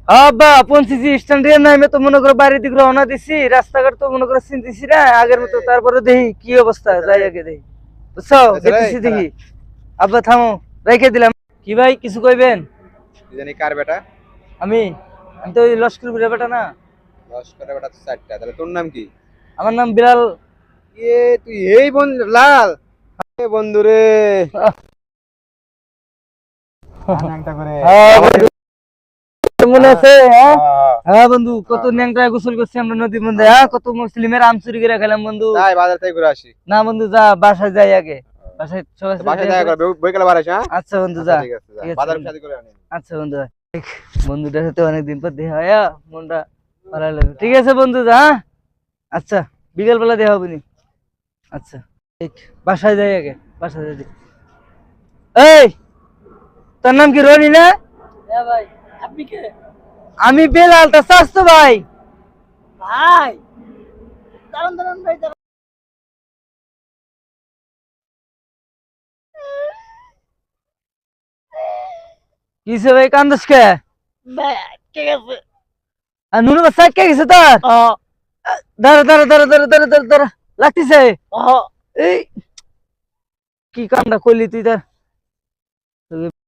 আব্বা পৌঁছেছি স্ট্যান্ডে নামে তো মনে করো বাইরের দিকে রওনা দিছি রাস্তাঘাট তো মনে করো চিনতেছি না আগের মতো তারপরে দেখি কি অবস্থা যাই আগে দেখি বুঝছো দেখতেছি দেখি আব্বা থামো রেখে দিলাম কি ভাই কিছু কইবেন জানি কার বেটা? আমি আমি তো ওই লস্কর বেটা না লস্করের বেটা তো চারটা, তাহলে তোর নাম কি? আমার নাম বিলাল তুই এই বন্ধু লাল? বন্ধু রে, মনে আছে হ্যাঁ হ্যাঁ বন্ধু কত ন্যাংটা গোসল করছি আমরা নদীর মধ্যে হ্যাঁ কত মুসলিমের আম চুরি করে খেলাম বন্ধু যাই বাজার থেকে ঘুরে আসি। না বন্ধু যা বাসায় যাই আগে বাসায় সবাই বাসায় দেখা করবে, বইকালে বার আসি। হ্যাঁ আচ্ছা বন্ধু যা ঠিক আছে, ঠিক আছে বাজার বন্ধু। সাথে করে আনি। আচ্ছা বন্ধু বন্ধুটার সাথে অনেকদিন পর দেখা হয় মনটা ভালো লাগে ঠিক আছে বন্ধু যা হ্যাঁ? আচ্ছা বিকেল বেলা দেখা হবে নি আচ্ছা ঠিক বাসায় যাই আগে বাসায় যাই এই তোর নাম কি রনি না হ্যাঁ ভাই, আপনি কে? আমি বেলাল তা চাস তো ভাই ভাই, দাঁড়ান দাঁড়ান ভাই, দাঁড়ান। কিসে ভাই কান্দস কে ভাই, ঠিক আছে। আর নুনু বাচ্চা কে গেছে তোর ও, দাঁড়া দাঁড়া দাঁড়া দাঁড়া দাঁড়া দাঁড়া দাঁড়া লাগতেছে ও, এই কি কামটা করলি তুই তার